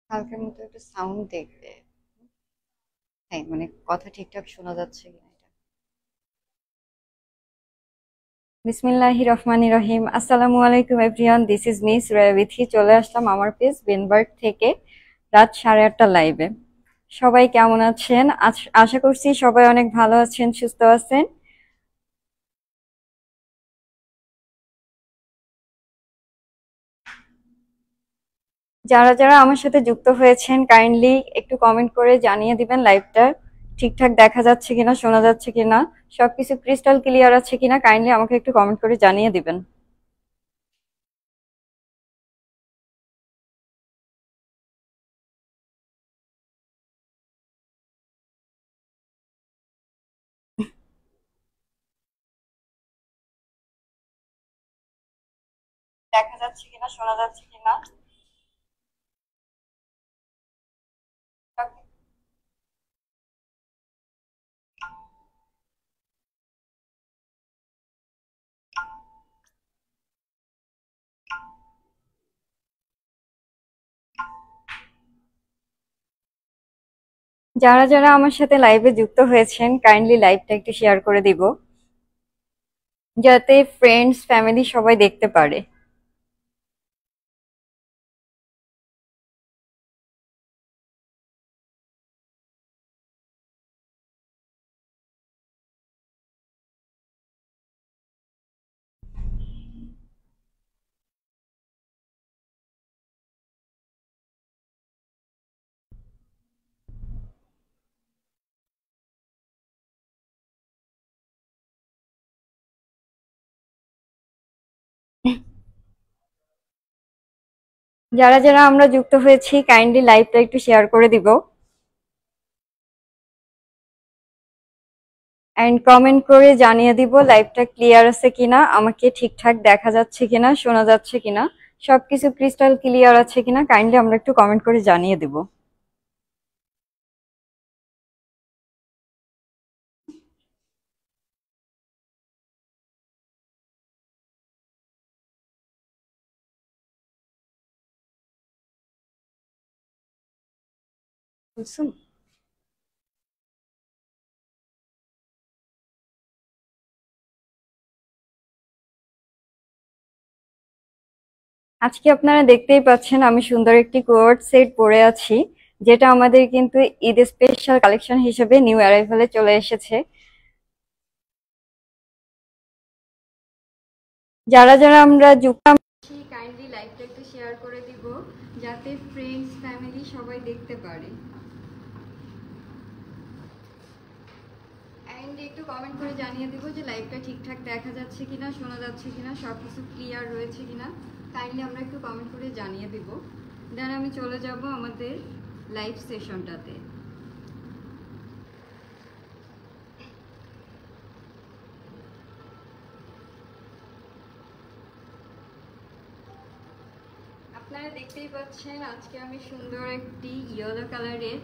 কালকের মতো একটু সাউন্ড দেখবে। হ্যাঁ, মানে কথা ঠিকঠাক শোনা যাচ্ছে কিনা এটা। বিসমিল্লাহির রহমানির রহিম। আসসালামু আলাইকুম এভরিওয়ান, দিস ইজ মিস রেয়াবিথি। চলে আসলাম আমার পেজ বেনবার্গ থেকে রাত 8:30 লাইভে। সবাই কেমন আছেন? আশা করছি সবাই অনেক ভালো আছেন, সুস্থ আছেন। যারা যারা আমার সাথে যুক্ত হয়েছেন কাইন্ডলি একটু কমেন্ট করে জানিয়ে দিবেন লাইভটা ঠিকঠাক দেখা যাচ্ছে কিনা, শোনা যাচ্ছে কিনা, সবকিছু ক্রিস্টাল ক্লিয়ার আছে কিনা কাইন্ডলি আমাকে একটু কমেন্ট করে জানিয়ে দিবেন। দেখা যাচ্ছে কিনা, শোনা যাচ্ছে কিনা। যারা যারা আমার সাথে লাইভে যুক্ত হয়েছেন কাইন্ডলি লাইভটা একটু শেয়ার করে দিব, যাতে ফ্রেন্ডস ফ্যামিলি সবাই দেখতে পারে। যারা যারা আমরা যুক্ত হয়েছি কাইন্ডলি লাইভটা একটু শেয়ার করে দিব এন্ড কমেন্ট করে জানিয়ে দিব লাইভটা ক্লিয়ার আছে কিনা, আমাকে ঠিকঠাক দেখা যাচ্ছে কিনা, শোনা যাচ্ছে কিনা, সবকিছু ক্রিস্টাল ক্লিয়ার আছে কিনা কাইন্ডলি আমরা একটু কমেন্ট করে জানিয়ে দিব। বুঝছো? আজকে আপনারা দেখতেই পাচ্ছেন আমি সুন্দর একটি কোয়ার্ড সেট পরে আছি, যেটা আমাদের কিন্তু ঈদ স্পেশাল কালেকশন হিসেবে নিউ অ্যারাইভালে চলে এসেছে। যারা যারা আমরা যুক্ত কাইন্ডলি লাইভটা একটু শেয়ার করে দিব, যাতে ফ্রেন্ডস ফ্যামিলি সবাই দেখতে পারে। এন্ড একটু কমেন্ট করে জানিয়ে দিব যে লাইভটা ঠিকঠাক দেখা যাচ্ছে কিনা, শোনা যাচ্ছে কিনা, সবকিছু ক্লিয়ার রয়েছে কিনা কাইন্ডলি আমরা একটু কমেন্ট করে জানিয়ে দিব। দেন আমি চলে যাব আমাদের লাইভ সেশনটাতে। আপনারা দেখতেই পাচ্ছেন আজকে আমি সুন্দর একটি ইয়েলো কালারের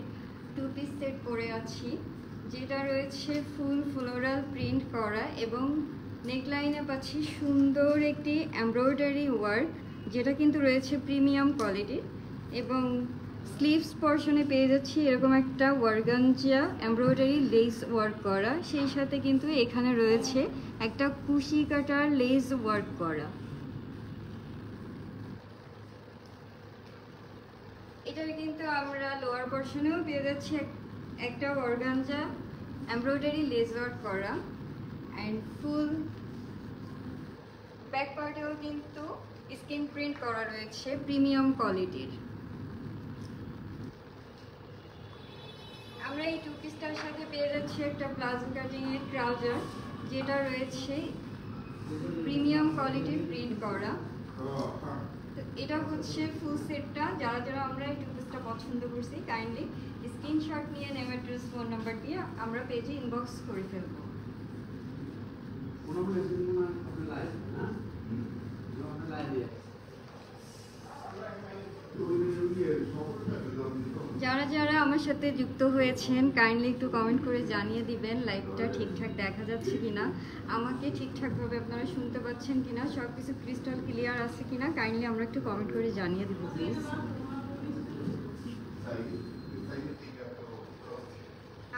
টু পিস সেট পরে আছি, যেটা রয়েছে ফুল ফ্লোরাল প্রিন্ট করা এবং নেকলাইনে পাচ্ছি সুন্দর একটি এমব্রয়ডারি ওয়ার্ক, যেটা কিন্তু রয়েছে প্রিমিয়াম কোয়ালিটির। এবং স্লিভস পর্শনে পেয়ে যাচ্ছি এরকম একটা ওয়ার্গানজা এমব্রয়ডারি লেস ওয়ার্ক করা, সেই সাথে কিন্তু এখানে রয়েছে একটা কুশি কাটার লেস ওয়ার্ক করা। এটার কিন্তু আমরা লোয়ার পোর্শনেও পেয়ে যাচ্ছি একটা অর্গানজা এমব্রয়ডারি লেস ওয়ার্ক করা অ্যান্ড ফুল ব্যাক পার্টেও কিন্তু স্ক্রিন প্রিন্ট করা রয়েছে প্রিমিয়াম কোয়ালিটির। আমরা এই টু পিসটার সাথে পেয়ে যাচ্ছি একটা প্লাজো কাটিং এর ট্রাউজার, যেটা রয়েছে প্রিমিয়াম কোয়ালিটির প্রিন্ট করা। এটা হচ্ছে ফুল সেটটা। যারা যারা আমরা এই টু পিসটা পছন্দ করছি কাইন্ডলি স্ক্রিনশট নিয়ে নেম অ্যাড্রেস ফোন নাম্বার দিয়ে আমরা পেজে ইনবক্স করে ফেলবো। যারা যারা আমার সাথে যুক্ত হয়েছেন কাইন্ডলি একটু কমেন্ট করে জানিয়ে দিবেন লাইভটা ঠিকঠাক দেখা যাচ্ছে কিনা, আমাকে ঠিকঠাকভাবে আপনারা শুনতে পাচ্ছেন কিনা, সবকিছু ক্রিস্টাল ক্লিয়ার আছে কিনা কাইন্ডলি আমরা একটু কমেন্ট করে জানিয়ে দিব প্লিজ।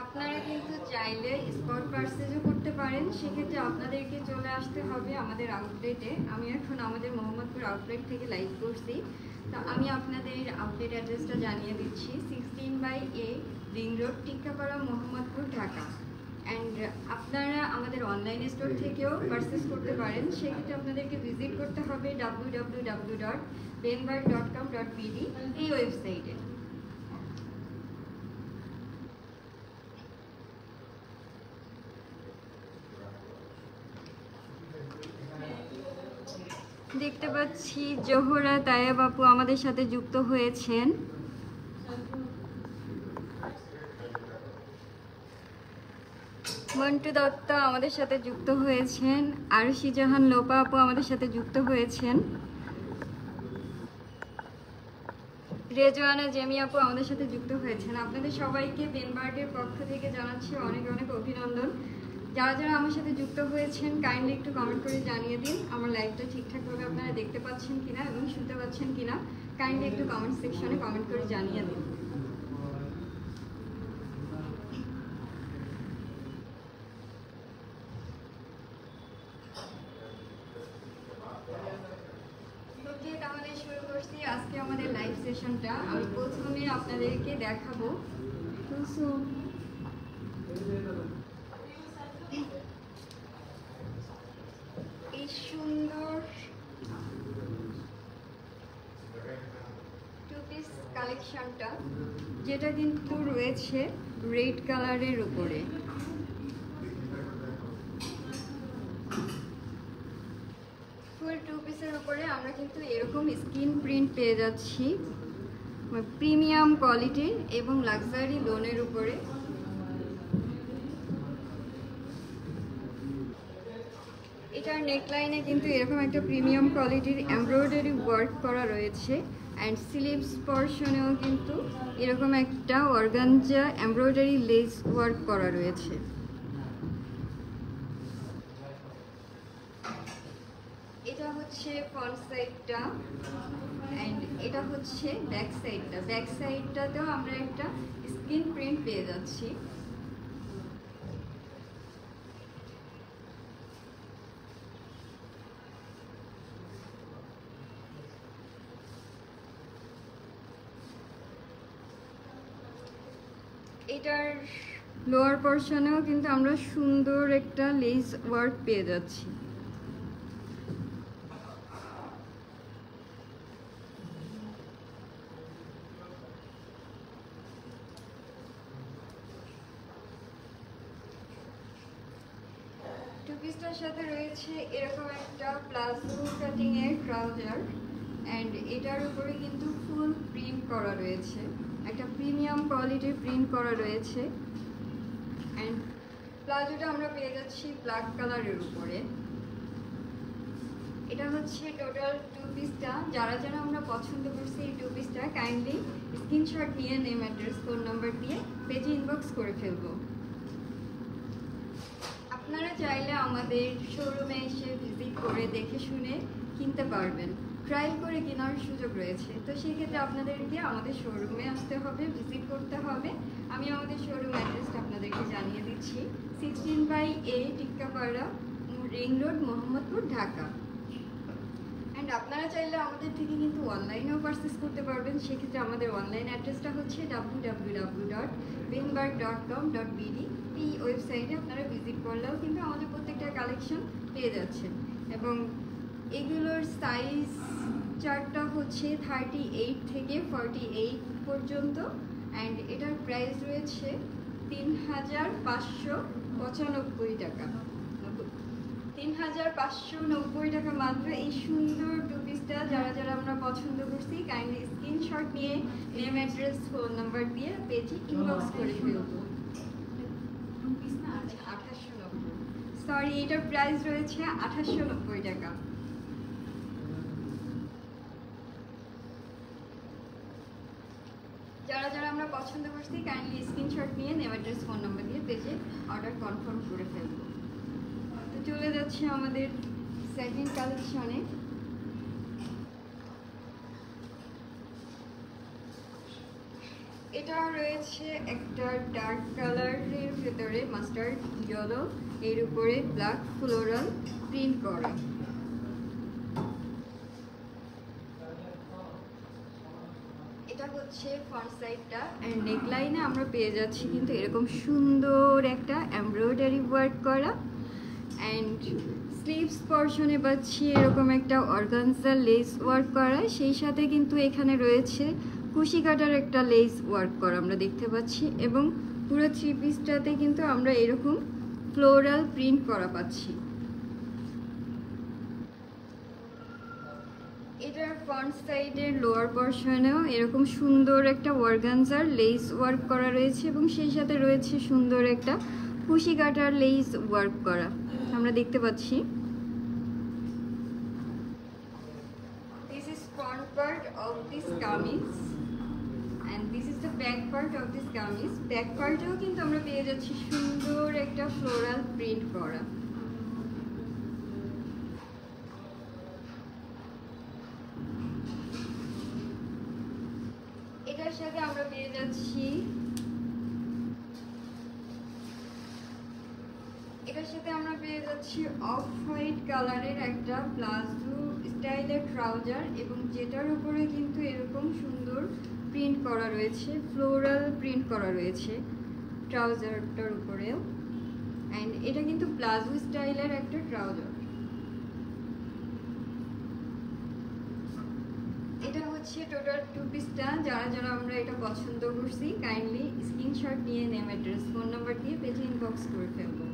আপনারা কিন্তু চাইলে স্পট পারচেজও করতে পারেন, সেক্ষেত্রে আপনাদেরকে চলে আসতে হবে আমাদের আউটলেটে। আমি এখন আমাদের মোহাম্মদপুর আউটলেট থেকে লাইভ করছি, তো আমি আপনাদের আউটলেট অ্যাড্রেসটা জানিয়ে দিচ্ছি। 16/8 ring road, Tikkapara, Mohammadpur, Dhaka. And আপনারা আমাদের অনলাইন স্টোর থেকেও পারচেস করতে পারেন, সেক্ষেত্রে আপনাদেরকে ভিজিট করতে হবে www.benbird.com.bd এই ওয়েবসাইটে। দেখতে পাচ্ছি জোহরা তায়েব আপু আমাদের সাথে যুক্ত হয়েছেন। মন্টু দত্ত আমাদের সাথে যুক্ত হয়েছেন। আরশি জাহান লোপা আপু আমাদের সাথে যুক্ত হয়েছেন। রেজওয়ানা জেমি আপু আমাদের সাথে যুক্ত হয়েছেন। আপনাদের সবাইকে বেনবার্ডের পক্ষ থেকে জানাচ্ছি অনেক অনেক অভিনন্দন। যারা যারা আমার সাথে যুক্ত হয়েছেন কাইন্ডলি একটু কমেন্ট করে জানিয়ে দিন আমার লাইভটা ঠিকঠাকভাবে আপনারা দেখতে পাচ্ছেন কিনা এবং শুনতে পাচ্ছেন কিনা। কাইন্ডলি একটু কমেন্ট সেকশনে কমেন্ট করে জানিয়ে দিন। তাহলে শুরু করছি আজকে আমাদের লাইভ সেশনটা। আমি প্রথমে আপনাদেরকে দেখাবো এই সুন্দর টু পিস কালেকশনটা, যেটা কিন্তু রয়েছে রেড কালারের উপরে। ফুল টু পিসের উপরে আমরা কিন্তু এরকম স্ক্রিন প্রিন্ট পেয়ে যাচ্ছি, প্রিমিয়াম কোয়ালিটির এবং লাক্সারি লোনের উপরে। এটার নেকলাইনে কিন্তু এরকম একটা প্রিমিয়াম কোয়ালিটির এমব্রয়ডারি ওয়ার্ক করা রয়েছে, অ্যান্ড স্লিভস পর্শনেও কিন্তু এরকম একটা অর্গানজা এমব্রয়ডারি লেস ওয়ার্ক করা রয়েছে। এটা হচ্ছে ফ্রন্ট সাইডটা, অ্যান্ড এটা হচ্ছে ব্যাক সাইডটা। ব্যাক সাইডটাতেও আমরা একটা স্ক্রিন প্রিন্ট পেয়ে যাচ্ছি। এটার লোয়ার পোর্শনেও কিন্তু আমরা সুন্দর একটা লেস ওয়ার্ক পেয়ে যাচ্ছি। টু পিসটার সাথে রয়েছে এরকম একটা প্লাজো কাটিং এর ট্রাউজার, অ্যান্ড এটার উপরে কিন্তু ফুল প্রিন্ট করা রয়েছে, একটা প্রিমিয়াম কোয়ালিটির প্রিন্ট করা রয়েছে। অ্যান্ড প্লাজোটা আমরা পেয়ে যাচ্ছি ব্ল্যাক কালারের উপরে। এটা হচ্ছে টোটাল টু পিসটা। যারা যারা আমরা পছন্দ করছি এই টু পিসটা কাইন্ডলি স্ক্রিনশট নিয়ে নেম, অ্যাড্রেস, ফোন নাম্বার দিয়ে পেজে ইনবক্স করে ফেলবো। আপনারা চাইলে আমাদের শোরুমে এসে ভিজিট করে দেখে শুনে কিনতে পারবেন, ট্রাই করে কেনার সুযোগ রয়েছে। তো সেক্ষেত্রে আপনাদেরকে আমাদের শোরুমে আসতে হবে, ভিজিট করতে হবে। আমি আমাদের শোরুম অ্যাড্রেসটা আপনাদেরকে জানিয়ে দিচ্ছি। 16/8 Tikkapara, ring road, Mohammadpur, Dhaka. And আপনারা চাইলে আমাদের থেকে কিন্তু অনলাইনেও পারচেস করতে পারবেন। সেক্ষেত্রে আমাদের অনলাইন অ্যাড্রেসটা হচ্ছে www.benbird.com.bd। এই ওয়েবসাইটে আপনারা ভিজিট করলেও কিন্তু আমাদের প্রত্যেকটা কালেকশন পেয়ে যাচ্ছেন। এবং এগুলোর সাইজ চার্টটা হচ্ছে 38 থেকে 48 পর্যন্ত, অ্যান্ড এটার প্রাইস রয়েছে 3595 টাকা। 3590 টাকা মাত্র এই সুন্দর টু পিসটা। যারা যারা আমরা পছন্দ করছি কাইন্ডলি স্ক্রিনশট নিয়ে নেম, অ্যাড্রেস, ফোন নাম্বার দিয়ে পেজে ইনবক্স করে ফেলবো। টু পিস না 2890, সরি, এটার প্রাইস রয়েছে 2890 টাকা। যারা যারা আমরা পছন্দ করছি কাইন্ডলি স্ক্রিনশট নিয়ে নেম, অ্যাড্রেস, ফোন নাম্বার দিয়ে পেজে অর্ডার কনফার্ম করে ফেলবো। তো চলে যাচ্ছে আমাদের সেকেন্ড কালেকশনে। এটা রয়েছে একটা ডার্ক কালারের ভেতরে মাস্টার্ড ইয়েলো, এর উপরে ব্ল্যাক ফ্লোরাল প্রিন্ট করা। এটা হচ্ছে ফ্রন্ট সাইডটা, এন্ড নেকলাইনে আমরা পেয়ে যাচ্ছি কিন্তু এরকম সুন্দর একটা এমব্রয়ডারি ওয়ার্ক করা, এন্ড স্লিভস পোরশনে পাচ্ছি এরকম একটা অর্গানজা লেস ওয়ার্ক করা, সেই সাথে কিন্তু এখানে রয়েছে কুশি কাটার একটা লেস ওয়ার্ক করা আমরা দেখতে পাচ্ছি, এবং পুরো থ্রি পিসটাতে কিন্তু আমরা এরকম ফ্লোরাল প্রিন্ট করা পাচ্ছি। এটার ফ্রন্ট সাইডের লোয়ার পোরশনেও এরকম সুন্দর একটা অর্গানজার লেস ওয়ার্ক করা রয়েছে, এবং সেই সাথে রয়েছে সুন্দর একটা কুশি কাটার লেস ওয়ার্ক করা আমরা দেখতে পাচ্ছি। This is front part of this kameez and this is the back part of this kameez. Back part-এও কিন্তু আমরা পেয়ে যাচ্ছি সুন্দর একটা ফ্লোরাল প্রিন্ট করা। এটার সাথে আমরা পেয়ে যাচ্ছি অফ হোয়াইট কালারের একটা প্লাজো স্টাইলের ট্রাউজার, এবং যেটার উপরে কিন্তু এরকম সুন্দর প্রিন্ট করা রয়েছে, ফ্লোরাল প্রিন্ট করা রয়েছে ট্রাউজারটার উপরেও, অ্যান্ড এটা কিন্তু প্লাজো স্টাইলের একটা ট্রাউজার। এটা হচ্ছে টোটাল টু পিসটা। যারা আমরা এটা পছন্দ করছি কাইন্ডলি স্ক্রিনশট নিয়ে নেম, অ্যাড্রেস, ফোন নাম্বার দিয়ে পেজে ইনবক্স করে ফেলবো।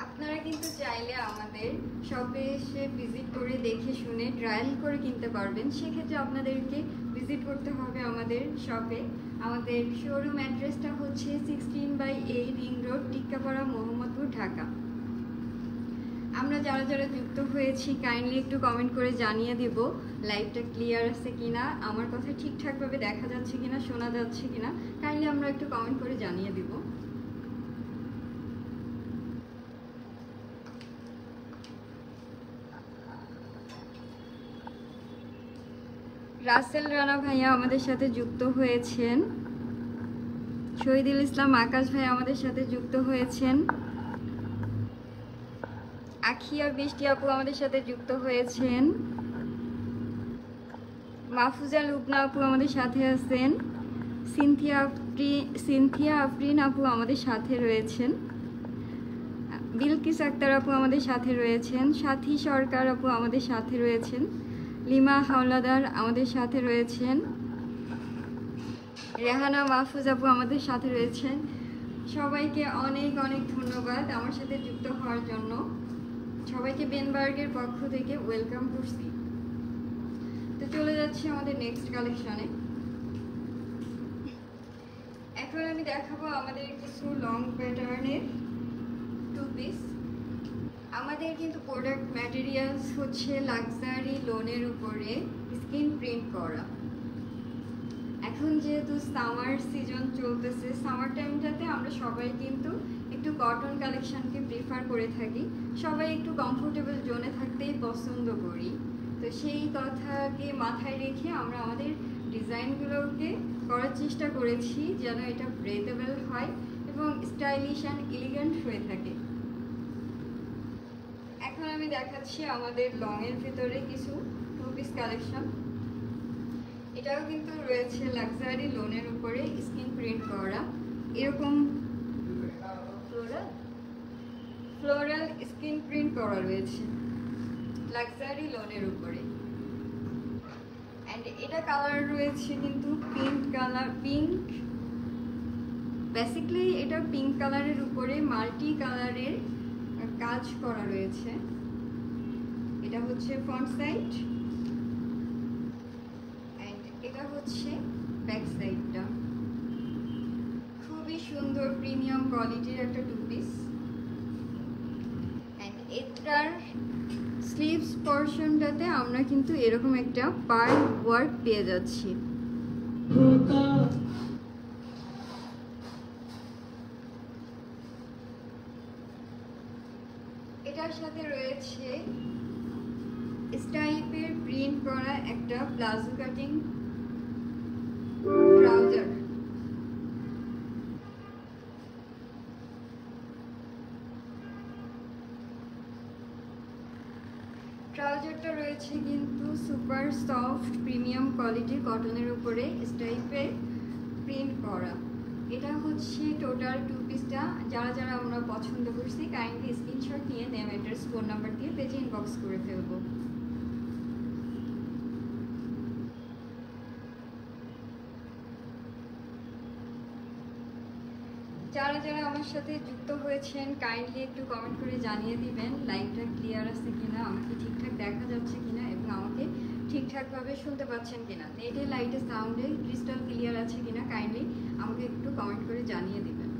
আপনারা কিন্তু চাইলে আমাদের শপে এসে ভিজিট করে দেখে শুনে ট্রায়াল করে কিনতে পারবেন। সেক্ষেত্রে আপনাদেরকে ভিজিট করতে হবে আমাদের শপে। আমাদের শোরুম অ্যাড্রেসটা হচ্ছে 16/8 রিং রোড, টিক্কাপাড়া, মোহাম্মদপুর, ঢাকা। আমরা যারা যুক্ত হয়েছি কাইন্ডলি একটু কমেন্ট করে জানিয়ে দেব লাইভটা ক্লিয়ার আছে কিনা, আমার কথা ঠিকঠাকভাবে দেখা যাচ্ছে কিনা, শোনা যাচ্ছে কিনা, কাইন্ডলি আমরা একটু কমেন্ট করে জানিয়ে দেব। রাসেল রানা ভাইয়া আমাদের সাথে যুক্ত হয়েছেন, শহীদুল ইসলাম আকাশ ভাইয়া আমাদের সাথে যুক্ত হয়েছেন, আখিয়া বৃষ্টি আপু আমাদের সাথে যুক্ত হয়েছেন, মাহফুজা লুবনা আপু আমাদের সাথে আছেন, সিনথিয়া আফরিন আপু আমাদের সাথে রয়েছেন, বিলকিস আক্তার আপু আমাদের সাথে রয়েছেন, সাথী সরকার আপু আমাদের সাথে রয়েছেন, লিমা হাওলাদার আমাদের সাথে রয়েছেন, রেহানা মাহফুজ আপু আমাদের সাথে রয়েছেন। সবাইকে অনেক অনেক ধন্যবাদ আমার সাথে যুক্ত হওয়ার জন্য। সবাইকে বেনবার্গের পক্ষ থেকে ওয়েলকাম করছি। তো চলে যাচ্ছি আমাদের নেক্সট কালেকশনে। এখন আমি দেখাবো আমাদের কিছু লং প্যাটার্নের টু পিস। আমাদের কিন্তু প্রোডাক্ট ম্যাটেরিয়ালস হচ্ছে লাক্সারি লোনের উপরে স্ক্রিন প্রিন্ট করা। এখন যেহেতু সামার সিজন চলতেছে, সামার টাইমটাতে আমরা সবাই কিন্তু একটু কটন কালেকশনকে প্রিফার করে থাকি, সবাই একটু কমফোর্টেবল জোনে থাকতেই পছন্দ করি। তো সেই কথাকে মাথায় রেখে আমরা আমাদের ডিজাইনগুলোকে করার চেষ্টা করেছি যেন এটা ব্রেথেবল হয় এবং স্টাইলিশ অ্যান্ড এলিগেন্ট হয়ে থাকে। এখন আমি দেখাচ্ছি আমাদের লংয়ের ভিতরে কিছু টু পিস কালেকশন। এটাও কিন্তু রয়েছে লাক্সারি লোনের উপরে স্ক্রিন প্রিন্ট করা, এরকম ফ্লোরাল স্ক্রিন প্রিন্ট করা রয়েছে লাক্সারি লোনের উপরে। অ্যান্ড এটা কালার রয়েছে কিন্তু পিঙ্ক কালার, পিঙ্ক বেসিক্যালি এটা পিঙ্ক কালারের উপরে মাল্টি কালারের কাজ করা রয়েছে। এটা হচ্ছে ফ্রন্ট সাইড, এন্ড এটা হচ্ছে ব্যাক সাইডটা। খুবই সুন্দর প্রিমিয়াম কোয়ালিটির একটা টু পিস। এন্ড এটার স্লিভস পোরশনটাতে আমরা কিন্তু এরকম একটা পার্ল ওয়ার্ক পেয়ে যাচ্ছি। সাথে রয়েছে স্ট্রাইপের প্রিন্ট করা একটা প্লাজো কাটিং ট্রাউজার। ট্রাউজারটা রয়েছে কিন্তু সুপার সফট প্রিমিয়াম কোয়ালিটির কটনের উপরে স্ট্রাইপে প্রিন্ট করা। এটা হচ্ছে টোটাল 2 পিসটা। যারা যারা আমরা পছন্দ করছি কাইন্ডলি স্ক্রিনশট নিয়ে নেম, অ্যাড্রেস, ফোন নাম্বার দিয়ে পেজে ইনবক্স করে ফেলবো। যারা যারা আমার সাথে যুক্ত হয়েছেন কাইন্ডলি একটু কমেন্ট করে জানিয়ে দিবেন লাইভটা ক্লিয়ার আছে কিনা, আমাকে ঠিকঠাক দেখা যাচ্ছে কিনা এবং আমাকে ঠিকঠাকভাবে শুনতে পাচ্ছেন কিনা, নেটে লাইটে সাউন্ডে ক্রিস্টাল ক্লিয়ার আছে কিনা কাইন্ডলি আমাকে একটু কমেন্ট করে জানিয়ে দিবেন।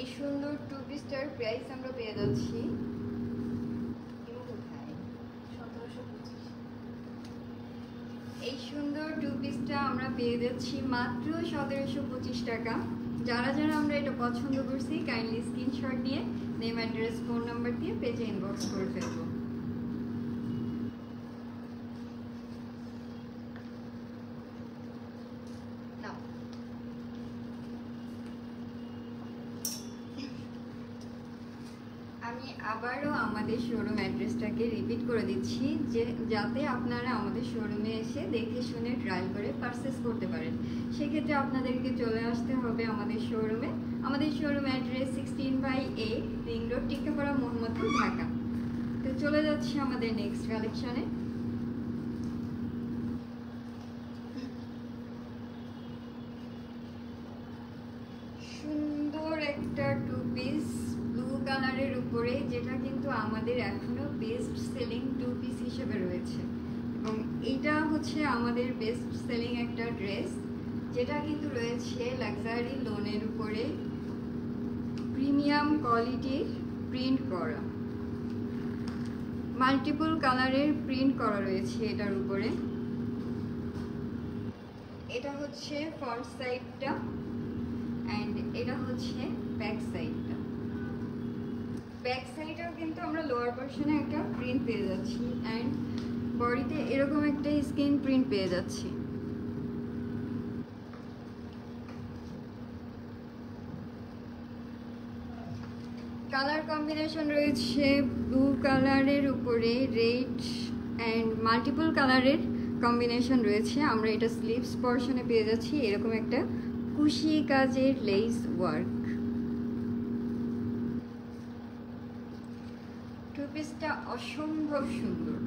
এই সুন্দর 2 পিসটার প্রাইস আমরা পেয়ে যাচ্ছি এই সুন্দর 2 পিসটা আমরা পেয়ে যাচ্ছি মাত্র 1725 টাকা। যারা যারা আমরা এটা পছন্দ করছি কাইন্ডলি স্ক্রিনশট নিয়ে নেম, অ্যাড্রেস, ফোন নাম্বার দিয়ে পেজে ইনবক্স করে ফেলবো। আমি আবারও আমাদের শোরুম অ্যাড্রেসটাকে রিপিট করে দিচ্ছি যে যাতে আপনারা আমাদের শোরুমে এসে দেখে শুনে ট্রায়াল করে পারচেস করতে পারেন। সেক্ষেত্রে আপনাদেরকে চলে আসতে হবে আমাদের শোরুমে। আমাদের showroom address 16/8 ring road, Tikkapara, Mohammadpur, Dhaka. তো চলে যাচ্ছি আমাদের নেক্সট কালেকশনে। সুন্দর একটা 2 পিস ব্লু কালারের উপরে, যেটা কিন্তু আমাদের এখনো বেস্ট সেলিং 2 পিস হিসেবে রয়েছে এবং এটা হচ্ছে আমাদের বেস্ট সেলিং একটা ড্রেস, যেটা কিন্তু রয়েছে লাক্সারি লোনের উপরে প্রিমিয়াম কোয়ালিটির প্রিন্ট করা, মাল্টিপল কালারের প্রিন্ট করা রয়েছে এটার উপরে। এটা হচ্ছে ফ্রন্ট সাইডটা অ্যান্ড এটা হচ্ছে ব্যাক সাইডটা। ব্যাক সাইডেও কিন্তু আমরা লোয়ার পোর্শনে একটা প্রিন্ট পেয়ে যাচ্ছি অ্যান্ড বডিতে এরকম একটা স্কিন প্রিন্ট পেয়ে যাচ্ছি। কালার কম্বিনেশন রয়েছে ব্লু কালারের উপরে রেড অ্যান্ড মাল্টিপল কালারের কম্বিনেশন রয়েছে। আমরা এটা স্লিভস পোর্শনে পেয়ে যাচ্ছি এরকম একটা কুশি কাজের লেস ওয়ার্ক। 2 পিসটা অসম্ভব সুন্দর।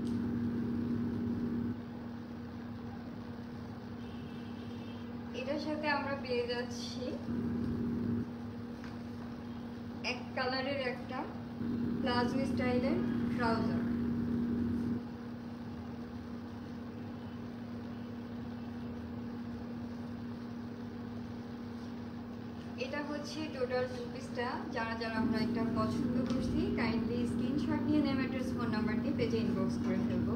এটার সাথে আমরা পেয়ে যাচ্ছি এক কালারের একটা প্লাজো স্টাইলের ট্রাউজার। এটা হচ্ছে টোটাল 2 পিসটা। যারা যারা আমরা একটা পছন্দ করছি কাইন্ডলি স্ক্রিনশট নিয়ে নেম, অ্যাড্রেস, ফোন নাম্বার দিয়ে পেজে ইনবক্স করে ফেলবো।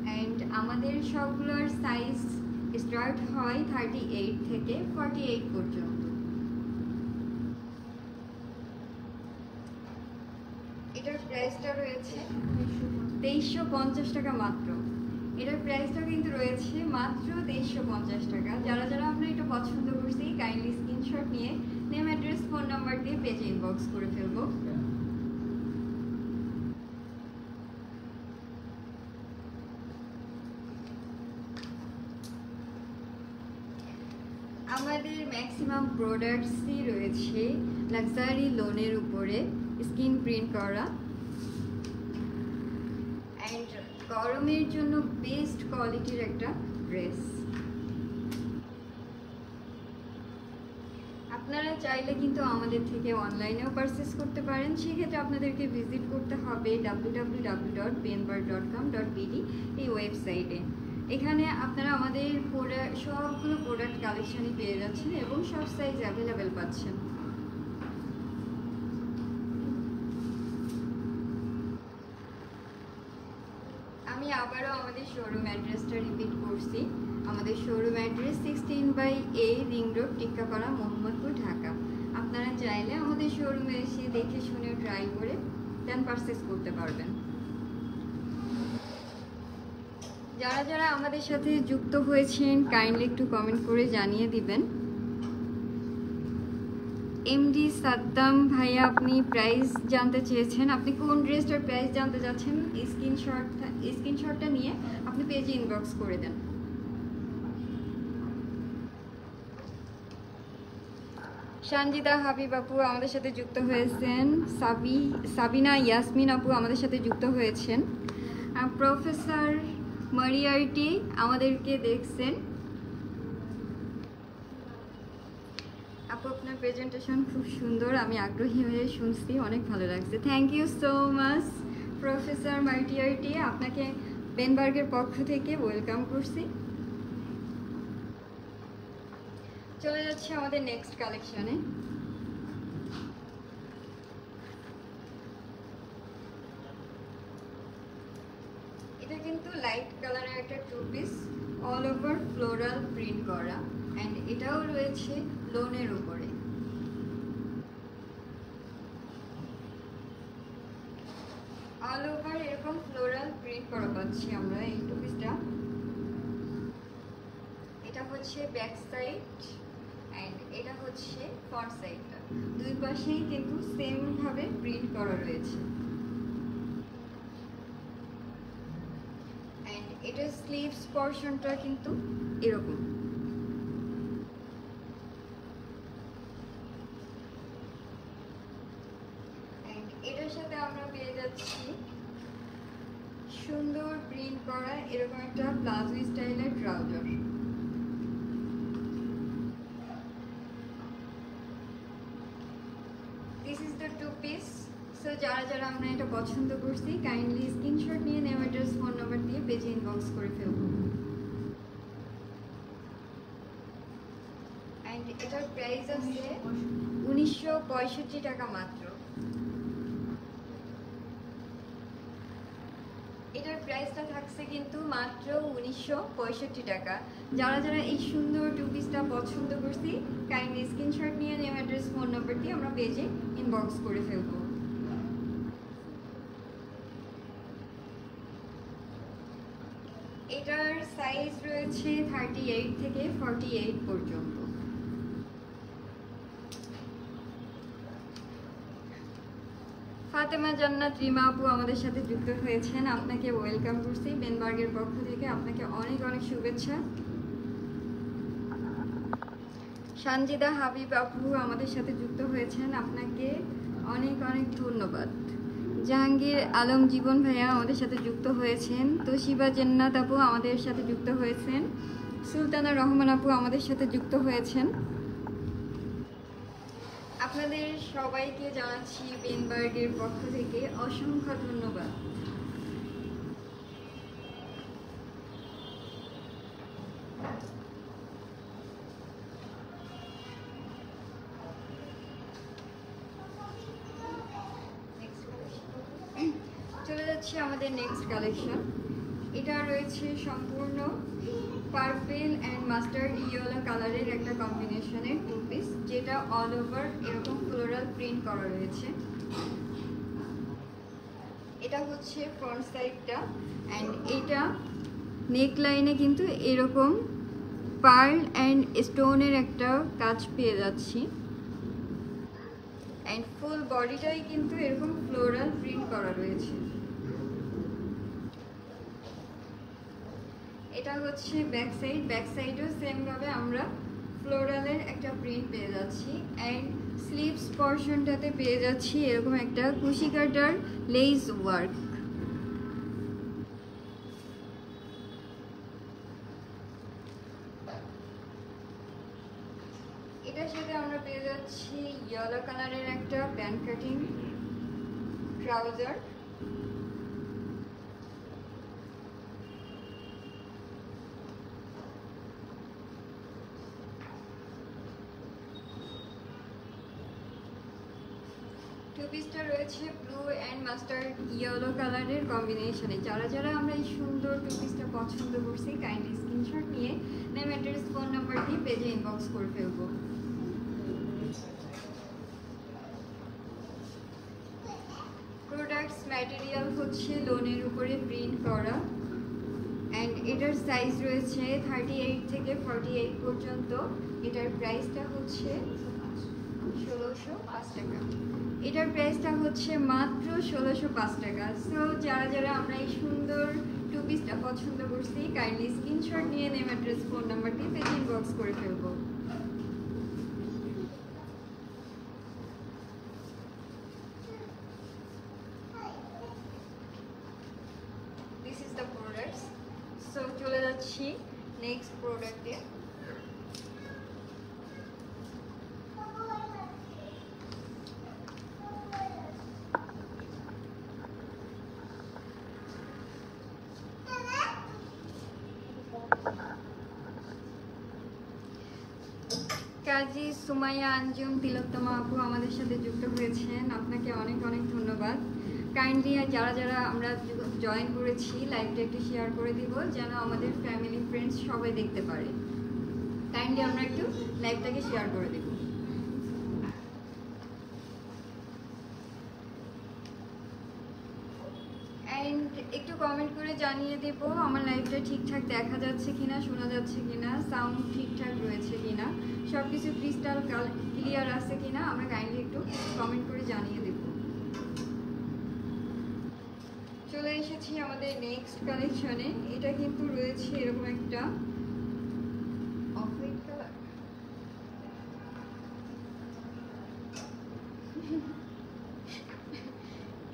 অ্যান্ড আমাদের সবগুলোর সাইজ স্টার্ট হয় 38 থেকে 48 পর্যন্ত। এটার প্রাইসটা রয়েছে 2350 টাকা মাত্র। এটার প্রাইসটা কিন্তু রয়েছে মাত্র 2350 টাকা। যারা যারা আমরা এটা পছন্দ করছি কাইন্ডলি স্ক্রিনশট নিয়ে নেম, অ্যাড্রেস, ফোন নাম্বার দিয়ে পেজে ইনবক্স করে ফেলবো। আমাদের ম্যাক্সিমাম প্রোডাক্টসই রয়েছে লাক্সারি লোনের উপরে স্কিন প্রিন্ট করা অ্যান্ড গরমের জন্য বেস্ট কোয়ালিটির একটা ড্রেস। আপনারা চাইলে কিন্তু আমাদের থেকে অনলাইনেও পারচেস করতে পারেন। সেক্ষেত্রে আপনাদেরকে ভিজিট করতে হবে www.benbar.com.bd এই ওয়েবসাইটে। এখানে আপনারা আমাদের সবগুলো প্রোডাক্ট কালেকশনই পেয়ে যাচ্ছেন এবং সব সাইজ অ্যাভেলেবেল পাচ্ছেন। আমি আবারও আমাদের শোরুম অ্যাড্রেসটা রিপিট করছি। আমাদের showroom address 16/8 ring road, Tikkapara, Mohammadpur, Dhaka. আপনারা চাইলে আমাদের শোরুমে এসে দেখে শুনে ট্রাই করে দেন পারচেস করতে পারবেন। যারা যারা আমাদের সাথে যুক্ত হয়েছেন কাইন্ডলি একটু কমেন্ট করে জানিয়ে দিবেন। এমডি সাদ্দাম ভাইয়া, আপনি প্রাইস জানতে চেয়েছেন, আপনি কোন ড্রেসটার প্রাইস জানতে চাচ্ছেন স্ক্রিনশটটা নিয়ে আপনি পেজে ইনবক্স করে দেন। সঞ্জিদা হাবিব আপু আমাদের সাথে যুক্ত হয়েছেন, সাবিনা ইয়াসমিন আপু আমাদের সাথে যুক্ত হয়েছেন, প্রফেসর মারিয়ার্টি আমাদেরকে দেখছেন। আপু আপনার প্রেজেন্টেশন খুব সুন্দর, আমি আগ্রহী হয়ে শুনছি, অনেক ভালো লাগছে। Thank you so much professor Moriarty, আপনাকে বেনবার্গের পক্ষ থেকে ওয়েলকাম করছি। চলে যাচ্ছে আমাদের নেক্সট কালেকশনে। এটা কিন্তু লাইট কালারের একটা two piece, all over floral print করা, এন্ড এটাও রয়েছে লোনের উপরে। অল ওভার এরকম ফ্লোরাল প্রিন্ট করা পাচ্ছি আমরা এই টু পিসটা। এটা হচ্ছে ব্যাক সাইড এন্ড এটা হচ্ছে ফ্রন্ট সাইডটা, দুই পাশেই কিন্তু সেম ভাবে প্রিন্ট করা রয়েছে। এন্ড এটা স্লিভস পোরশনটা কিন্তু এরকম। এন্ড এটার সাথে আমরা পেয়ে যাচ্ছি সুন্দর প্রিন্ট করা এরকম একটা প্লাজো স্টাইলের trouser. This is the two piece. So যারা যারা আমরা এটা পছন্দ করছি কাইন্ডলি স্ক্রিনশট নিয়ে নেম অ্যাড্রেস ফোন নাম্বার দিয়ে পেজে ইনবক্স করে ফেলবো। এন্ড এটার প্রাইস আছে 1965 টাকা মাত্র। এটার প্রাইসটা থাকছে কিন্তু মাত্র 1965 টাকা। যারা যারা এই সুন্দর টু পিসটা পছন্দ করছি কাইন্ডলি স্ক্রিনশট নিয়ে নেম অ্যাড্রেস ফোন নাম্বার দিয়ে আমরা পেজে ইনবক্স করে ফেলবো। এটার সাইজ রয়েছে 38 থেকে 48 পর্যন্ত। ফাতেমা জান্নাত রিমা আপু আমাদের সাথে যুক্ত হয়েছেন, আপনাকে ওয়েলকাম করছি বেনবার্গের পক্ষ থেকে, আপনাকে অনেক অনেক শুভেচ্ছা। সঞ্জিদা হাবিব আপু আমাদের সাথে যুক্ত হয়েছেন, আপনাকে অনেক অনেক ধন্যবাদ। জাহাঙ্গীর আলম জীবন ভাইয়া আমাদের সাথে যুক্ত হয়েছেন, তোশিবা জান্নাত আপু আমাদের সাথে যুক্ত হয়েছেন, সুলতানা রহমান আপু আমাদের সাথে যুক্ত হয়েছেন। আপনাদের সবাইকে জানাচ্ছি বেনবার্গের পক্ষ থেকে অসংখ্য ধন্যবাদ। চলে যাচ্ছে আমাদের নেক্সট কালেকশন। এটা রয়েছে সম্পূর্ণ পার্পল অ্যান্ড মাস্টার্ড ইয়েলো কালারের একটা কম্বিনেশনের টু পিস, যেটা অল ওভার এরকম ফ্লোরাল প্রিন্ট করা রয়েছে। এটা হচ্ছে ফ্রন্ট সাইডটা অ্যান্ড এটা নেক লাইনে কিন্তু এরকম পার্ল অ্যান্ড স্টোনের একটা কাজ পেয়ে যাচ্ছি, অ্যান্ড ফুল বডিটাই কিন্তু এরকম ফ্লোরাল প্রিন্ট করা রয়েছে। এটা হচ্ছে ব্যাক সাইড, ব্যাক সাইডও সেম ভাবে আমরা ফ্লোরালের একটা প্রিন্ট পেয়ে যাচ্ছি, অ্যান্ড স্লিভস পোরশনটাতে পেয়ে যাচ্ছি এরকম একটা কুশি কাটার লেস ওয়ার্ক। এটার সাথে আমরা পেয়ে যাচ্ছি ইয়েলো কালারের একটা প্যান্ট কাটিং ট্রাউজার। টু পিসটা রয়েছে ব্লু অ্যান্ড মাস্টার্ড ইয়েলো কালারের কম্বিনেশনে। যারা যারা আমরা এই সুন্দর টু পিসটা পছন্দ করছি কাইন্ডলি স্ক্রিনশট নিয়ে নেম অ্যাড্রেস ফোন নাম্বার দিয়ে পেজে ইনবক্স করে ফেলবো। প্রোডাক্ট ম্যাটেরিয়াল হচ্ছে লোনের উপরে প্রিন্ট করা, অ্যান্ড এটার সাইজ রয়েছে 38 থেকে 48 পর্যন্ত। এটার প্রাইসটা হচ্ছে 1605 টাকা। এটার প্রাইসটা হচ্ছে মাত্র 1605 টাকা। সো যারা যারা আমরা এই সুন্দর টু পিসটা পছন্দ করছি, কাইন্ডলি স্ক্রিনশট নিয়ে নেম, অ্যাড্রেস, ফোন নাম্বার দিয়ে পেজ ইনবক্স করে ফেলবো। This is the products. So চলে যাচ্ছি নেক্সট প্রোডাক্টে। কাজী সুমাইয়া আঞ্জুম তিলোত্তমা আপু আমাদের সাথে যুক্ত হয়েছেন, আপনাকে অনেক অনেক ধন্যবাদ। কাইন্ডলি যারা যারা আমরা জয়েন করেছি লাইভটা একটু শেয়ার করে দিব, যেন আমাদের ফ্যামিলি ফ্রেন্ডস সবাই দেখতে পারে। কাইন্ডলি আমরা একটু লাইভটাকে শেয়ার করে দিব। অ্যান্ড একটু কমেন্ট করে জানিয়ে দেব আমার লাইভটা ঠিকঠাক দেখা যাচ্ছে কিনা, শোনা যাচ্ছে কিনা, সাউন্ড ঠিকঠাক রয়েছে কিনা, সব কিছু ক্রিস্টাল ক্লিয়ার আছে কিনা, আমরা কাইন্ডলি একটু কমেন্ট করে জানিয়ে দেব। চলে এসেছি আমাদের নেক্সট কালেকশনে। এটা কিন্তু রয়েছে এরকম একটা অফ হোয়াইট কালার,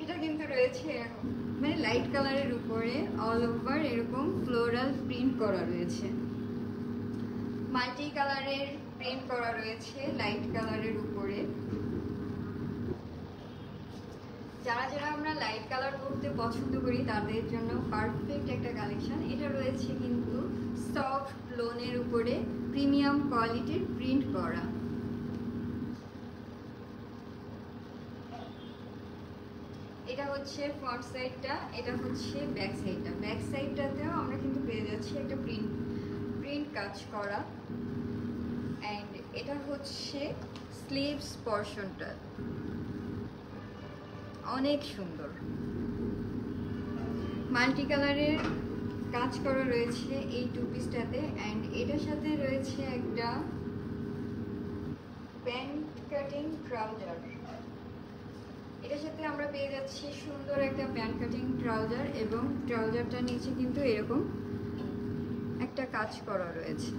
এটা কিন্তু রয়েছে এরকম মানে লাইট কালারের উপরে অল ওভার এরকম ফ্লোরাল প্রিন্ট করা রয়েছে, মাল্টি কালারের প্রিন্ট করা রয়েছে লাইট কালারের উপরে। যারা যারা আমরা লাইট কালার পরতে পছন্দ করি তাদের জন্য পারফেক্ট একটা কালেকশন। এটা রয়েছে কিন্তু সফট লোনের উপরে প্রিমিয়াম কোয়ালিটির প্রিন্ট করা। এটা হচ্ছে ফ্রন্ট সাইডটা, এটা হচ্ছে ব্যাক সাইডটা। ব্যাক সাইডটাতেও আমরা কিন্তু পেয়ে যাচ্ছি একটা প্রিন্ট কাজ করা, অ্যান্ড এটা হচ্ছে স্লিভস পোরশনটা, অনেক সুন্দর মাল্টি কালারের কাজ করা রয়েছে এই টু পিসটাতে। অ্যান্ড এটার সাথে রয়েছে একটা প্যান্ট কাটিং ট্রাউজার। এটার সাথে আমরা পেয়ে যাচ্ছি সুন্দর একটা প্যান্ট কাটিং ট্রাউজার, এবং ট্রাউজারটার নিচে কিন্তু এরকম একটা কাজ করা রয়েছে।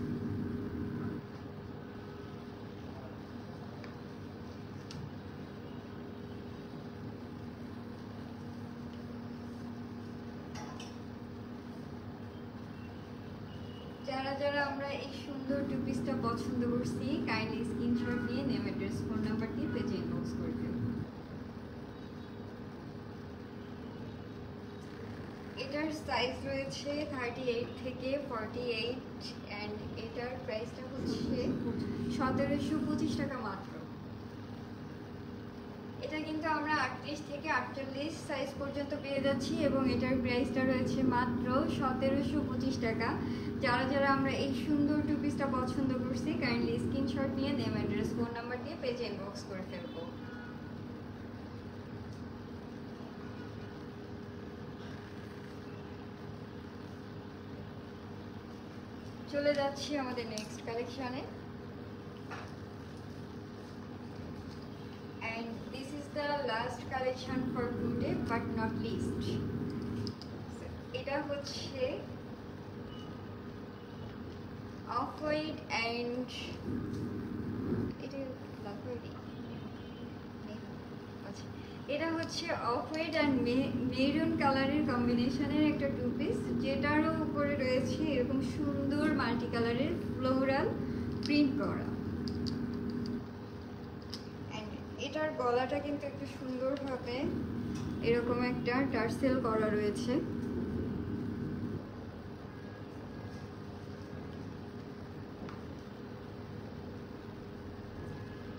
যারা যারা আমরা এই সুন্দর টু পিসটা পছন্দ করছি, কাইন্ডলি স্ক্রিনশট নিয়ে নেম, অ্যাড্রেস, ফোন নাম্বার দিয়ে পেজে ইনবক্স করে ফেলুন। এটার সাইজ রয়েছে 38 থেকে 48, অ্যান্ড এটার প্রাইসটা হচ্ছে 1725 টাকা মাত্র। এটা কিন্তু আমরা 38 থেকে 48 সাইজ পর্যন্ত পেয়ে যাচ্ছি, এবং এটার প্রাইসটা রয়েছে মাত্র 1725 টাকা। যারা যারা আমরা এই সুন্দর টু পিসটা পছন্দ করছি, কাইন্ডলি স্ক্রিনশট নিয়ে নেম, অ্যাড্রেস, ফোন নাম্বার দিয়ে পেজে ইনবক্স করে ফেলবো। চলে যাচ্ছি আমাদের নেক্সট কালেকশনে, and this is the last collection for today but not least. এটা হচ্ছে অফ হোয়াইট অ্যান্ড এটা হচ্ছে অফ হোয়াইট অ্যান্ড মেরুন কালারের কম্বিনেশনের একটা টু পিস, যেটারও উপরে রয়েছে এরকম সুন্দর মাল্টি কালারের ফ্লোরাল প্রিন্ট করা। এটার গলাটা কিন্তু একটু সুন্দরভাবে এরকম একটা টার্সেল করা রয়েছে।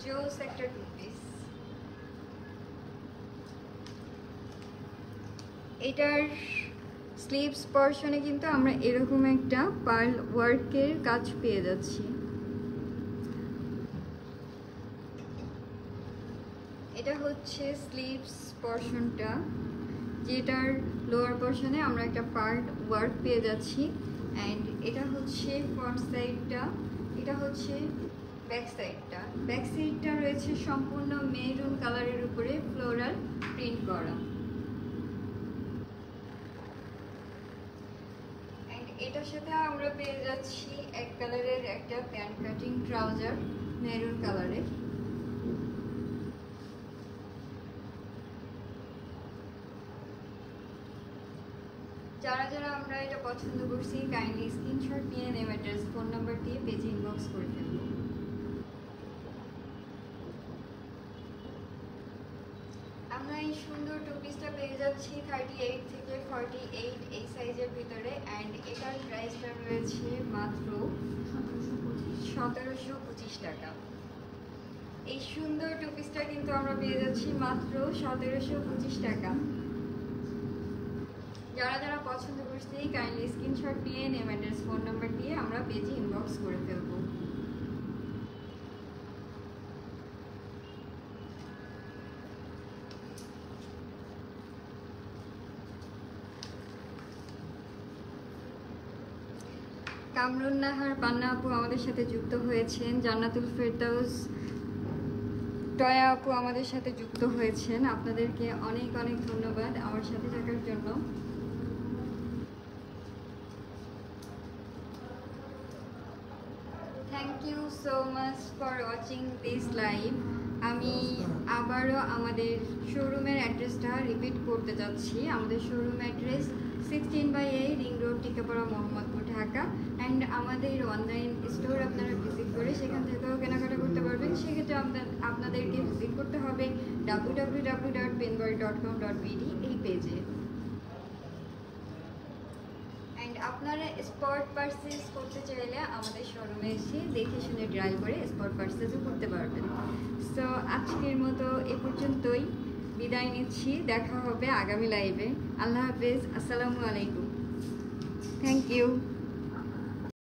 জোস একটা টু পিস। এটার স্লিভস পোরশনে কিন্তু আমরা এরকম একটা পার্ল ওয়ার্কের কাজ পেয়ে যাচ্ছি। এটা হচ্ছে স্লিভস পোরশনটা, যেটার লোয়ার পোর্শনে আমরা একটা পার্ট ওয়ার্ক পেয়ে যাচ্ছি। অ্যান্ড এটা হচ্ছে ফ্রন্ট সাইডটা, এটা হচ্ছে ব্যাক সাইডটা। ব্যাক সাইডটা রয়েছে সম্পূর্ণ মেরুন কালারের উপরে ফ্লোরাল প্রিন্ট করা। এটার সাথে আমরা পেয়ে যাচ্ছি এক কালারের একটা প্যান্ট কাটিং ট্রাউজার মেরুন কালারের। যারা যারা আমরা এটা পছন্দ করছি কাইন্ডলি স্ক্রিনশট নিয়ে নেম অ্যাড্রেস ফোন নাম্বার দিয়ে পেজে ইনবক্স করে ফেলবো। আমরা এই সুন্দর টু পিসটা পেয়ে যাচ্ছি 38 থেকে 48 এই সাইজের ভিতরে। অ্যান্ড এটার প্রাইসটা রয়েছে মাত্র 1725 টাকা। এই সুন্দর টু পিসটা কিন্তু আমরা পেয়ে যাচ্ছি মাত্র 1725 টাকা। যারা যারা পছন্দ করছে কাইন্ডলি স্ক্রিনশট নিয়ে নেম অ্যাড্রেস ফোন নাম্বার দিয়ে আমরা পেজে ইনবক্স করে ফেলবো। কামরুন নাহার পান্না আপু আমাদের সাথে যুক্ত হয়েছেন, জান্নাতুল ফেরদাউস টয়া আপু আমাদের সাথে যুক্ত হয়েছেন। আপনাদেরকে অনেক অনেক ধন্যবাদ আমার সাথে থাকার জন্য। Thank you so much for watching this live. আমি আবারও আমাদের শোরুমের অ্যাড্রেসটা রিপিট করতে যাচ্ছি। আমাদের showroom address 16/8 ring road, Tikapara, Mohammadpur, Dhaka. And আমাদের অনলাইন স্টোর আপনারা ভিজিট করে সেখান থেকেও কেনাকাটা করতে পারবেন। সেক্ষেত্রে আপনাদেরকে ভিজিট করতে হবে www.penboy.com.bd এই পেজে। অ্যান্ড আপনারা স্পট পারচেজ করতে চাইলে আমাদের শোরুমে এসে দেখে শুনে ট্রাই করে স্পট পারচেজও করতে পারবেন। সো আজকের মতো এ পর্যন্তই, বিদায় নিচ্ছি। দেখা হবে আগামী লাইভে। আল্লাহ হাফেজ, আসসালামু আলাইকুম, থ্যাংক ইউ।